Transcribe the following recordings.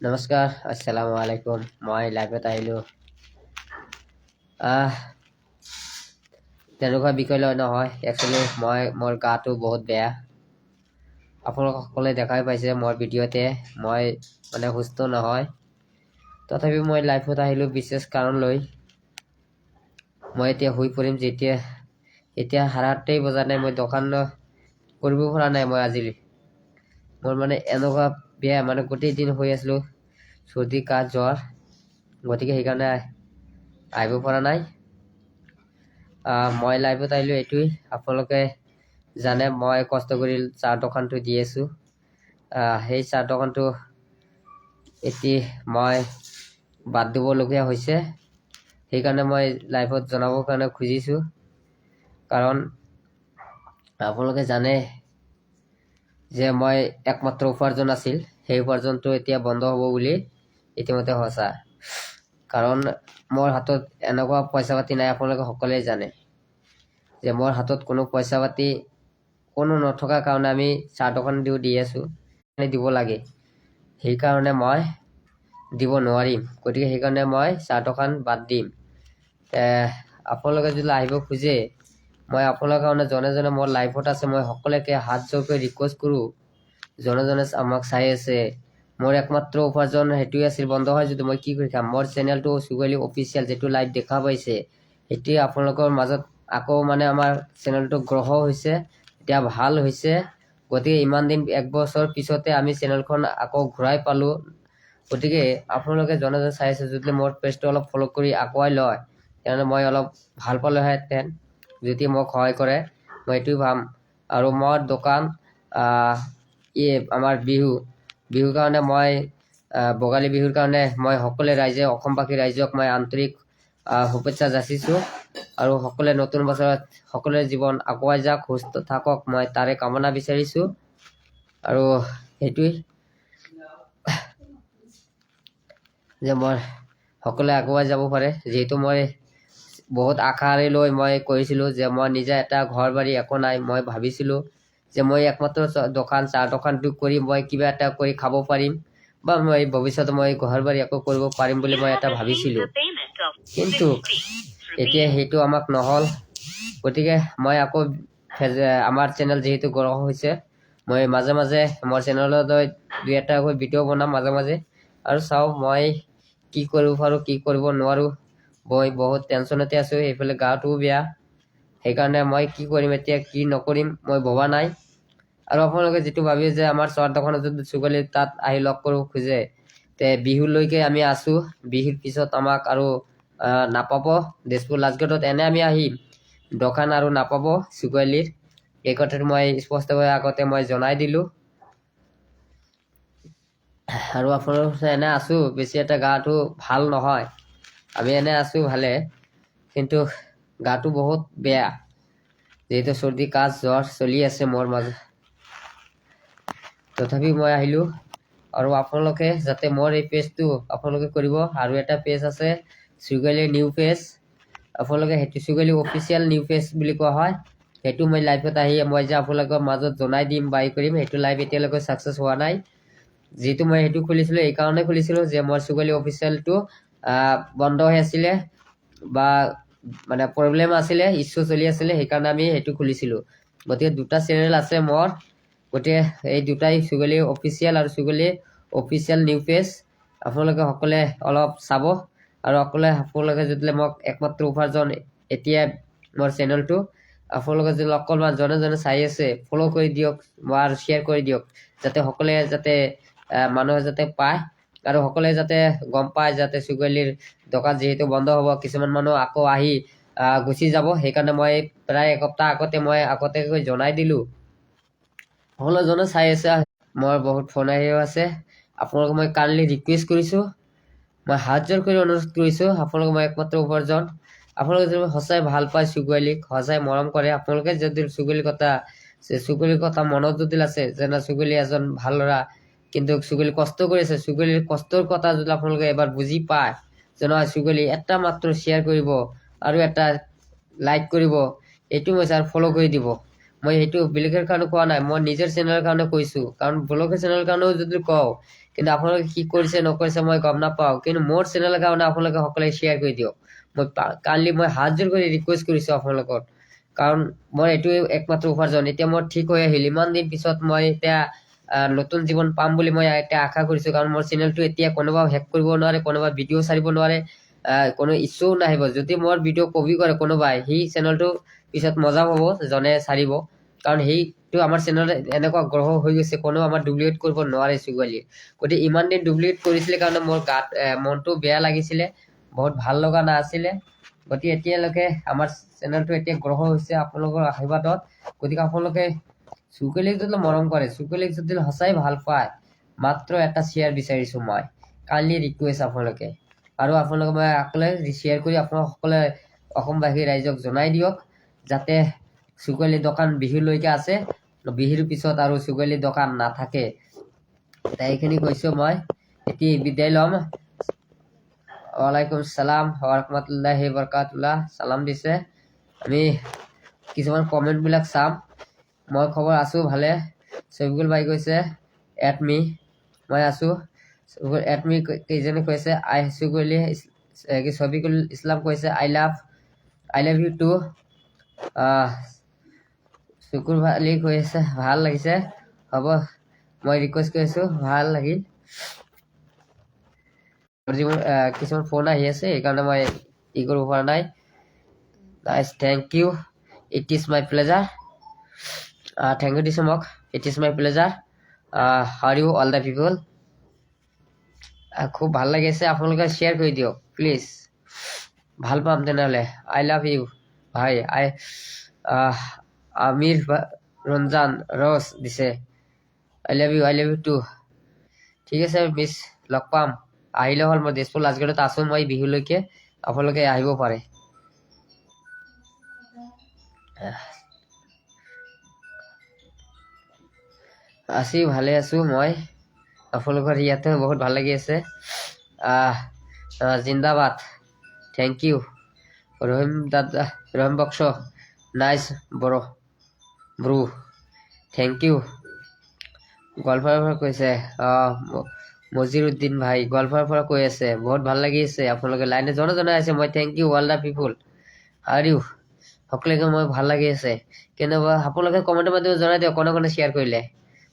নমস্কাৰ, আসসালামু আলাইকুম। মই লাইভত আহিলোঁ। তেনেকুৱা বিষয় লৈ নহয়, একচুৱেলি মোৰ গাটো বহুত বেয়া। আপোনালোক সকলোৱে দেখাই পাইছে মোৰ ভিডিঅ'তে মই সুস্থ নহয়। তথাপি মই লাইভত আহিলোঁ বিশেষ কাৰণ লৈ। মই এতিয়া শুই পৰিম এতিয়া 8:30 বজা নাই, মই দোকান কৰিব পৰা নাই। মই আজি মোৰ এনেকুৱা বেয়া, গোটেই দিন হৈ আছিলোঁ চৰ্দি কাহ জ্বৰ, গতিকে সেইকাৰণে আহিব পৰা নাই। মই লাইভত আহিলোঁ এইটোৱেই, আপোনালোকে জানে মই কষ্ট কৰি চাহ দোকানটো দি আছোঁ। সেই চাহ দোকানটো এতিয়া মই বাদ দিবলগীয়া হৈছে। সেইকাৰণে মই লাইভত জনাবৰ কাৰণে খুজিছোঁ, কাৰণ আপোনালোকে জানে যে মই একমাত্ৰ উপাৰ্জন আছিল, সেই উপাৰ্জনটো এতিয়া বন্ধ হ'ব বুলি ইতিমধ্যে সঁচা। কাৰণ মোৰ হাতত এনেকুৱা পইচা পাতি নাই। আপোনালোকে সকলোৱে জানে যে মোৰ হাতত কোনো পইচা পাতি কোনো নথকাৰ কাৰণে আমি চাহ দোকান দি আছোঁ। দিব লাগে, সেইকাৰণে মই দিব নোৱাৰিম। গতিকে সেইকাৰণে মই চাহ দোকান বাদ দিম। আপোনালোকে যদি আহিব খোজে, মই আপোনালোকৰ কাৰণে জনে মোৰ লাইভত আছে, মই সকলোকে হাত জোৰকৈ ৰিকুৱেষ্ট কৰোঁ। জনে আমাক চাই আছে, মোৰ একমাত্ৰ উপাৰ্জন সেইটোৱে আছিল। বন্ধ হয় যদি মই কি কৰি খাম? মোৰ চেনেলটো চুগালী অফিচিয়েল যিটো লাইভ দেখা পাইছে, সেইটোৱে আপোনালোকৰ মাজত আকৌ আমাৰ চেনেলটো গ্ৰহ হৈছে, এতিয়া ভাল হৈছে। গতিকে ইমান দিন 1 বছৰ পিছতে আমি চেনেলখন আকৌ ঘূৰাই পালোঁ। গতিকে আপোনালোকে জনে চাই আছে, যদি মোৰ পেজটো অলপ ফ'ল' কৰি আগুৱাই লয়, তেনেহ'লে মই অলপ ভাল পালোহেঁতেন। যদি মোক সহায় কৰে, মই এইটোৱে ভাম। আৰু মোৰ দোকান আমাৰ বিহুৰ কাৰণে মই ভোগালী বিহুৰ কাৰণে মই সকলোৱে ৰাইজে, অসমবাসী ৰাইজক মই আন্তৰিক শুভেচ্ছা যাচিছোঁ। আৰু সকলোৱে নতুন বছৰত সকলোৰে জীৱন আগুৱাই যাওক, সুস্থ থাকক, মই তাৰে কামনা বিচাৰিছোঁ। আৰু সেইটোৱেই যে মই সকলোৱে আগুৱাই যাব পাৰে। যিহেতু মই বহুত আশাৰে লৈ মই কৰিছিলোঁ যে মই নিজে এটা ঘৰ বাৰী একো নাই। মই ভাবিছিলোঁ যে মই একমাত্ৰ চাহ দোকানটো কৰি মই কিবা এটা কৰি খাব পাৰিম, বা মই ভৱিষ্যতে মই ঘৰ বাৰী একো কৰিব পাৰিম বুলি মই এটা ভাবিছিলোঁ। কিন্তু এতিয়া সেইটো আমাক নহ'ল। গতিকে মই আকৌ আমাৰ চেনেল যিহেতু গ্ৰহ হৈছে, মই মাজে মাজে মোৰ চেনেলত 2-এটা ভিডিঅ' বনাম মাজে মাজে, আৰু চাওঁ মই কি কৰিব পাৰোঁ, কি কৰিব নোৱাৰোঁ। মই বহুত টেনশ্যনতে আছোঁ, এইফালে গাটোও বেয়া। সেইকাৰণে মই কি কৰিম এতিয়া, কি নকৰিম মই ভবা নাই। আৰু আপোনালোকে যিটো ভাবি যে আমাৰ চাহ দোকানত যদি চুগালী তাত আহি লগ কৰিব খোজে, বিহুলৈকে আমি আছোঁ। বিহুৰ পিছত আমাক আৰু নাপাব। দিছপুৰ লাষ্টগেটত এনে আমি আহিম, দোকান আৰু নাপাব চুগালীৰ। এই কথাটো মই স্পষ্টকৈ আগতে মই জনাই দিলোঁ। আৰু আপোনালোকে এনে আছোঁ, বেছি এটা গাটো ভাল নহয়। আমি এনে আছোঁ ভালে, কিন্তু গাটো বহুত বেয়া, যিহেতু চৰ্দি কাহ জ্বৰ চলি আছে মোৰ মাজত। তথাপি মই আহিলোঁ। আৰু আপোনালোকে যাতে মোৰ এই পেজটো আপোনালোকে কৰিব। আৰু এটা পেজ আছে চুগালী নিউ পেজ, আপোনালোকে সেইটো চুগালী অফিচিয়েল নিউ পেজ বুলি কোৱা হয়। সেইটো মই লাইভত আহি মই যে আপোনালোকৰ মাজত জনাই দিম বা কৰিম, সেইটো লাইভ এতিয়ালৈকে ছাকচেছ হোৱা নাই। যিহেতু মই সেইটো খুলিছিলোঁ, এইকাৰণে খুলিছিলোঁ যে মোৰ চুগালী অফিচিয়েলটো বন্ধ হৈ আছিলে, বা প্ৰব্লেম আছিলে, ইছ্যু চলি আছিলে, সেইকাৰণে আমি সেইটো খুলিছিলোঁ। গতিকে 2টা চেনেল আছে মোৰ। গতিকে এই দুটাই চুগালী অফিচিয়েল আৰু চুগালী অফিচিয়েল নিউ পেজ। আপোনালোকে সকলোৱে অলপ চাব। আৰু আপোনালোকে যদি মোক একমাত্ৰ উপাৰ্জন এতিয়া মোৰ চেনেলটো আপোনালোকে যদি অকণমান জনে চাই আছে, ফ'ল' কৰি দিয়ক আৰু শ্বেয়াৰ কৰি দিয়ক, যাতে সকলোৱে মানুহে যাতে পায়, আৰু সকলোৱে যাতে গম পায় যাতে চুগালীৰ দোকান যিহেতু বন্ধ হ'ব, কিছুমান মানুহ আকৌ আহি গুচি যাব। সেইকাৰণে মই প্ৰায় এসপ্তাহ আগতে মই আগতীয়াকৈ জনাই দিলোঁ। সকলোজনে চাই আছে, মোৰ বহুত ফোন আহিও আছে। আপোনালোকক মই কাইণ্ডলি ৰিকুৱেষ্ট কৰিছোঁ, মই হাত জোৰ কৰি অনুৰোধ কৰিছোঁ, আপোনালোকে মই একমাত্ৰ উপাৰ্জন। আপোনালোকে যদি সঁচাই ভাল পায় চুগালীক, সঁচাই মৰম কৰে, আপোনালোকে যদি চুগালীৰ কথা মনত যদি আছে, যেনে চুগালী এজন ভাল ল'ৰা, কিন্তু চুগালী কষ্ট কৰিছে, চুগালীৰ কষ্টৰ কথা যদি আপোনালোকে এবাৰ বুজি পায়, যে নহয় চুগালী এটা মাত্ৰ শ্বেয়াৰ কৰিব আৰু এটা লাইক কৰিব, এইটো মই ছাৰ ফ'ল' কৰি দিব। মই সেইটো বেলেগৰ কাৰণে কোৱা নাই, মই নিজৰ চেনেলৰ কাৰণে কৈছোঁ। কাৰণ ব্লগৰ চেনেলৰ কাৰণেও যদি কওঁ, কিন্তু আপোনালোকে কি কৰিছে নকৰিছে মই গম নাপাওঁ, কিন্তু মোৰ চেনেলৰ কাৰণে আপোনালোকে সকলোৱে শ্বেয়াৰ কৰি দিয়ক। মই কাইণ্ডলি মই হাত জোৰ কৰি ৰিকুৱেষ্ট কৰিছোঁ আপোনালোকৰ, কাৰণ মোৰ এইটোৱে একমাত্ৰ উপাৰ্জন। এতিয়া মোৰ ঠিক হৈ আহিল, ইমান দিন পিছত মই এতিয়া নতুন জীৱন পাম বুলি মই এতিয়া আশা কৰিছোঁ, কাৰণ মোৰ চেনেলটো এতিয়া কোনোবাও হেক কৰিব নোৱাৰে, কোনোবা ভিডিঅ' চাৰিব নোৱাৰে, কোনো ইছ্যুও নাহিব। যদি মোৰ ভিডিঅ' কপি কৰে কোনোবাই, সেই চেনেলটো পিছত মজা হ'ব, জনে চাৰিব, কাৰণ সেইটো আমাৰ চেনেলত এনেকুৱা গ্ৰহ হৈ গৈছে, কোনো আমাৰ ডুপ্লিকেট কৰিব নোৱাৰে চুগালীয়ে। গতিকে ইমান দিন ডুপ্লিকেট কৰিছিলে কাৰণে মোৰ গাত মনটো বেয়া লাগিছিলে, বহুত ভাল লগা নাছিলে। গতিকে এতিয়ালৈকে আমাৰ চেনেলটো এতিয়া গ্ৰহ হৈছে আপোনালোকৰ আশীৰ্বাদত। গতিকে আপোনালোকে চুকলিক যদি মৰম কৰে, চুকলিক যদি সঁচাই ভাল পায়, মাত্ৰ এটা শ্বেয়াৰ বিচাৰিছোঁ মই, কাইণ্ডলি ৰিকুৱেষ্ট আপোনালোকে। আৰু আপোনালোকে মই আকলে শ্বেয়াৰ কৰি আপোনালোক সকলোৱে অসমবাসী ৰাইজক জনাই দিয়ক, যাতে চুকলি দোকান বিহুলৈকে আছে, বিহুৰ পিছত আৰু চুকলি দোকান নাথাকে। এইখিনি কৈছোঁ মই, এতিয়া বিদায় ল'ম। ওয়ালাইকুম সালাম ওয়া বাৰাকাতুল্লাহ। সালাম দিছে। আমি কিছুমান কমেণ্টবিলাক চাম। মই খবৰ আছোঁ ভালে। ছবিকুল ভাই কৈছে এট মি, মই আছোঁ। এট মি কেইজনে কৈছে আই চুকলি, ছবিকুল ইছলাম কৈছে আই লাভ ইউ টু। চুকুৰ ভালি কৈছে ভাল লাগিছে, হ'ব মই ৰিকুৱেষ্ট কৰিছোঁ, ভাল লাগিল। কিছুমান ফোন আহি আছে, সেইকাৰণে মই কৰিব পৰা নাই। Thank you, it is my pleasure. Thank you দিছোঁ মোক, it is my pleasure. How you all the people. খুব ভাল লাগিছে, আপোনালোকে শ্বেয়াৰ কৰি দিয়ক প্লিজ, ভাল পাম তেনেহ'লে। আই লাভ ইউ ভাই। আমিৰ ৰঞ্জান ৰছ দিছে আই লাভ ইউ টু। ঠিক আছে মিছ, লগ পাম। আহিলে হ'ল, মই তেজপুৰ লাজগড়ত আছোঁ মই বিহুলৈকে, আপোনালোকে আহিব পাৰে। আছি ভালে আছোঁ মই, আপোনালোকৰ ইয়াতে বহুত ভাল লাগি আছে। জিন্দাবাদ, থেংক ইউ। ৰহিম দাদা, Rahim Baksh, nice bro, thank you. গোৱালপাৰাৰ পৰা কৈছে মজিৰুদ্দিন ভাই, গোৱালপাৰাৰ পৰা কৈ আছে বহুত ভাল লাগি আছে, আপোনালোকে লাইনে জনাই আছে। মই thank you all the people. আৰু সকলোকে মই ভাল লাগি আছে, কেনেবা আপোনালোকে কমেণ্টৰ মাধ্যমে জনাই দিয়ক কোনে কোনে শ্বেয়াৰ কৰিলে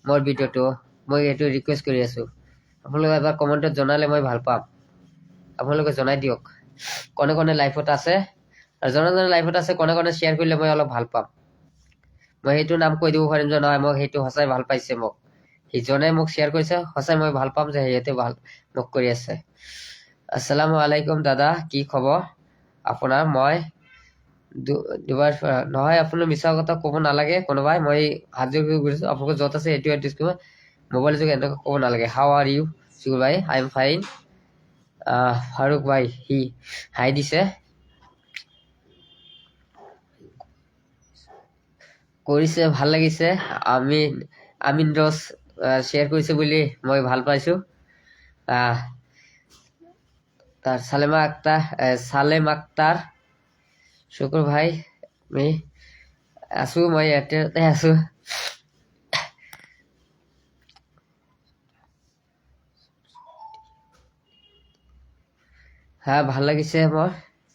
মোৰ ভিডিঅ'টো। মই এইটো ৰিকুৱেষ্ট কৰি আছোঁ, আপোনালোকে এবাৰ কমেণ্টত জনালে মই ভাল পাম। আপোনালোকে জনাই দিয়ক কোনে কোনে লাইফত আছে, আৰু জনে লাইফত আছে, কোনে কোনে শ্বেয়াৰ কৰিলে মই অলপ ভাল পাম। মই সেইটো নাম কৈ দিব পাৰিম যে নহয়, মোক সেইটো সঁচাই ভাল পাইছে, মোক সিজনে মোক শ্বেয়াৰ কৰিছে, সঁচাই মই ভাল পাম যে সিহঁতে ভাল মোক কৰি আছে। আসসালামু আলাইকুম দাদা, কি খবৰ আপোনাৰ? মই দুবাৰ নহয়, আপোনাৰ মিছা কথা ক'ব নালাগে কোনোবাই, মই হাত জোৰ কৰিছোঁ। আপোনালোকে য'ত আছে এইটো এড্ৰেছ কৰিব, মোবাইল যোগে এনেকৈ ক'ব নালাগে। হাউ আৰ ইউ চুকুৰ ভাই? I am fine. ফাৰুক ভাই সি হাই দিছে, কৰিছে ভাল লাগিছে। আমিন ৰছ শ্বেয়াৰ কৰিছে বুলি মই ভাল পাইছোঁ। তাৰ চালেম আক্তাৰ, শুকুৰ ভাই, আমি আছোঁ, মই ইয়াতে আছোঁ। ভাল লাগিছে মোৰ,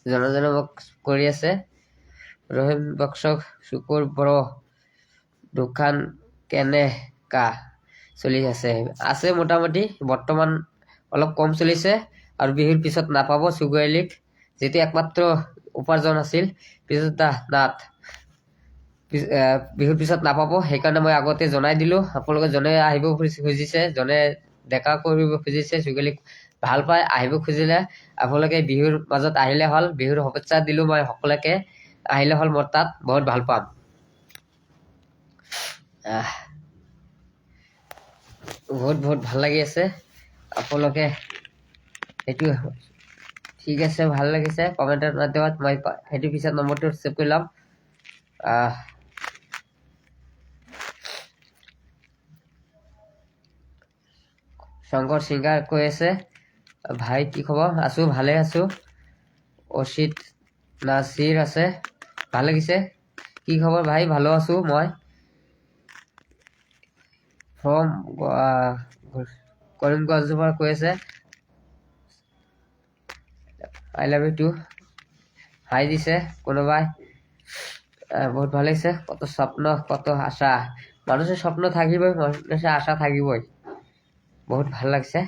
জনে মোক কৰি আছে। ৰহিম বক্সক, শুকুৰ বড়ো দোকান কেনেকা চলি আছে মোটামুটি, বৰ্তমান অলপ কম চলিছে, আৰু বিহুৰ পিছত নাপাব চুগুৱাইলিক, যিটো একমাত্ৰ উপাৰ্জন আছিল, পিছত বিহুৰ পিছত নাপাব। সেইকাৰণে মই আগতে জনাই দিলোঁ। আপোনালোকে জনে আহিব খুজিছে, জনে দেখা কৰিব খুজিছে, চুগুৱাইলিক ভাল পায়, আহিব খুজিলে আপোনালোকে বিহুৰ মাজত আহিলে হ'ল। বিহুৰ শুভেচ্ছা দিলোঁ মই সকলোকে, আহিলে হ'ল মোৰ তাত, বহুত ভাল পাম। বহুত ভাল লাগি আছে, আপোনালোকে সেইটো ঠিক আছে, ভাল লাগিছে। কমেণ্টৰ মাধ্যমত মই সেইটো পিছত নম্বৰটো ছেভ কৰি ল'ম। শংকৰ সিংগাৰ কৈ আছে ভাই কি খবৰ? আছোঁ, ভালে আছোঁ। অচিত নাছিৰ আছে, ভাল লাগিছে। কি খবৰ ভাই? ভালো আছোঁ মই। ফ্ৰম কৰিমগঞ্জৰ পৰা কৈ আছে আই লাভ ইউ টু হাই দিছে কোনোবাই বহুত ভালো লাগছে কত স্বপ্ন কত আশা মানুষের স্বপ্ন থাকিবই মানুষের আশা থাকিবই বহুত ভাল লাগছে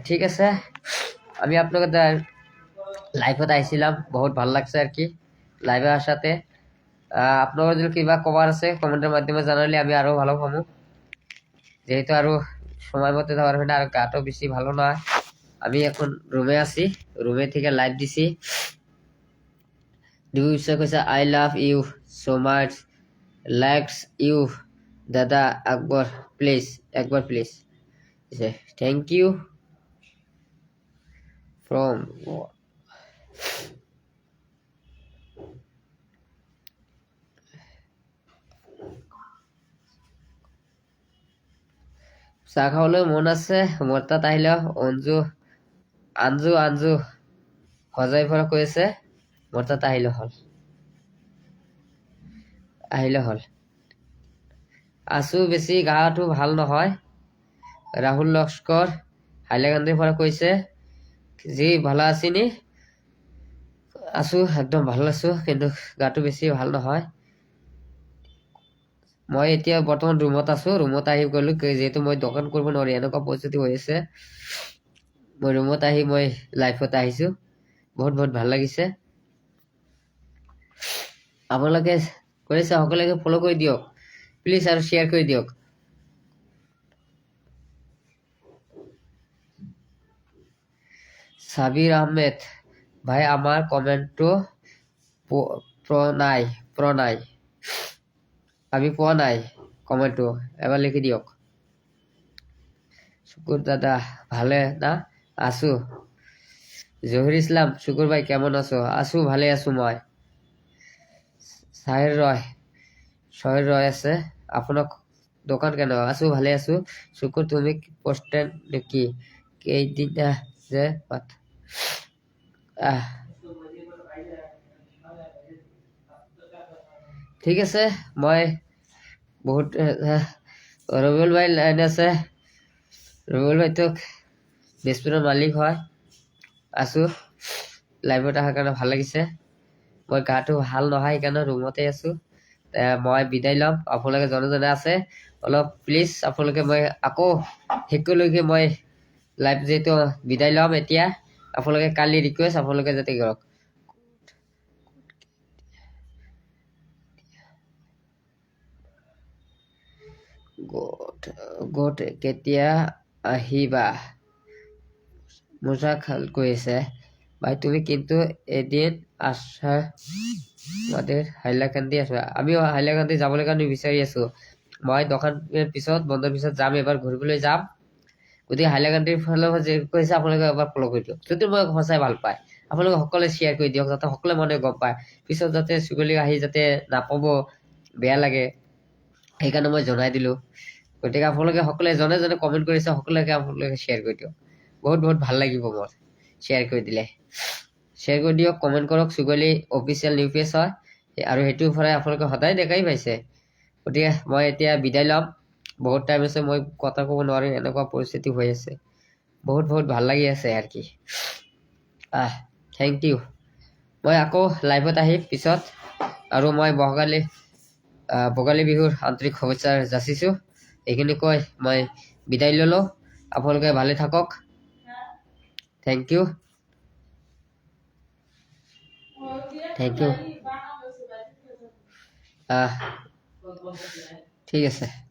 ঠিক আছে আমি আপনাদের লাইভত আইছিলাম বহুত ভাল লাগছে আর কি লাইভে আসাতে আপনাদের যদি কিবা কবার আছে কমেন্টের মাধ্যমে জানালে আমি আরো ভালো পাবো যেহেতু আরো সময় মতো দেওয়ার হয় না আর গাটো বেশি ভালো নয় আমি এখন রুমে আছি রুমে থেকে লাইভ দিছি ডিভিউসে কইছে I love you so much likes you দাদা একবার প্লিজ থ্যাংক ইউ ফ্রম চাহ খাবলৈ মন আছে মোৰ তাত আহিলে আঞ্জু সজাই পৰা কৈ আছে মোৰ তাত আহিলে হল আছো বেছি গাটো ভাল নহয় ৰাহুল লস্কৰ হাইলাকান্দিৰ পৰা কৈছে জি ভালো আছিনি আছো একদম ভালো আছো কিন্তু গাটো বেছি ভাল নহয় মই এতিয়া বৰ্তমান ৰুমত আছো ৰুমত আহি গলো যেহেতু মই দোকান কৰিব নোৱাৰি এনেকুৱা পৰিস্থিতি হৈ আছে মই ৰুমত আহি মই লাইভত আহিছো বহুত ভাল লাগিছে আপোনালোকে কৰিছে সকলোকে ফলো কৰি দিয়ক প্লিজ আৰু শ্বেয়াৰ কৰি দিয়ক সাবিৰ আহমেদ ভাই আমাৰ কমেন্টটো প্ৰণাই আমি পোৱা নাই কমেন্টটো এবাৰ লিখি দিয়ক শুকুর দাদা ভালে না আছো জহির ইসলাম শুকুর ভাই কেমন আছো আছো ভালে আছো মই সাহের রয় আছে আপনার দোকান কেন আছো ভালে আছো শুকুর তুমি পোস্টেন নাকি কেইদিন যে ঠিক আছে মই বহুত রবিউল ভাই লাইন আছে রবিউল ভাই তো বেসপুরের মালিক হয় আছো লাইভত অহাৰ কাৰণে ভাল লাগিছে মই গাটো ভাল নহয় সেইকাৰণে ৰুমতে আছো মই বিদায় ল'ম আপোনালোকে জনে আছে অলপ প্লিজ আপোনালোকে মই আকৌ শেষলৈকে মই লাইভ যেহেতু বিদায় ল'ম এতিয়া আপোনালোকে কালি ৰিকুৱেষ্ট আপোনালোকে যাতে কৰক গোট কেতিয়া আহিবা মোজা খাল কৈছে ভাই তুমি কিন্তু এদিন আসা আমাদের হাইলাকান্দি আসবা আমিও হাইলাকান্দি যাবলৈ কাৰণে বিচাৰি আছো মই দোকানৰ পিছত বন্ধৰ পিছত যাম এবাৰ ঘূৰিবলৈ যাম গতিকে হাইলাকান্দিৰ ফালে যে কৈছে আপোনালোকে এবাৰ ফলো কৰি দিয়ক যদি মই সঁচাই ভাল পায় আপোনালোকে সকলোৱে শ্বেয়াৰ কৰি দিয়ক যাতে সকলোৱে মানুহে গম পায় পিছত যাতে চুগলি আহি যাতে নাপাব বেয়া লাগে সেইকাৰণে মই জনাই দিলো গতিকে আপোনালোকে সকলোৱে জনে কমেন্ট কৰিছে সকলোকে আপোনালোকে শ্বেয়াৰ কৰি দিয়ক বহুত ভাল লাগিব মোৰ শ্বেয়াৰ কৰি দিলে শ্বেয়াৰ কৰি দিয়ক কমেন্ট কৰক চুগলি অফিচিয়েল নিউ পেজ হয় আৰু সেইটো পৰাই আপোনালোকে সদায় দেখাই পাইছে গতিকে মই এতিয়া বিদায় ল'ম বহুত টাইম আছে মই কথা ক'ব নোৱাৰিম এনেকুৱা পৰিস্থিতি হৈ আছে বহুত ভাল লাগি আছে আৰ কি থ্যাংক ইউ মই আকৌ লাইভত আহিম পিছত আৰু মই ভোগালী বিহুৰ আন্তৰিক শুভেচ্ছা যাচিছো এইখিনি কৈ মই বিদায় ললো আপোনালোকে ভালে থাকক থ্যাংক ইউ ঠিক আছে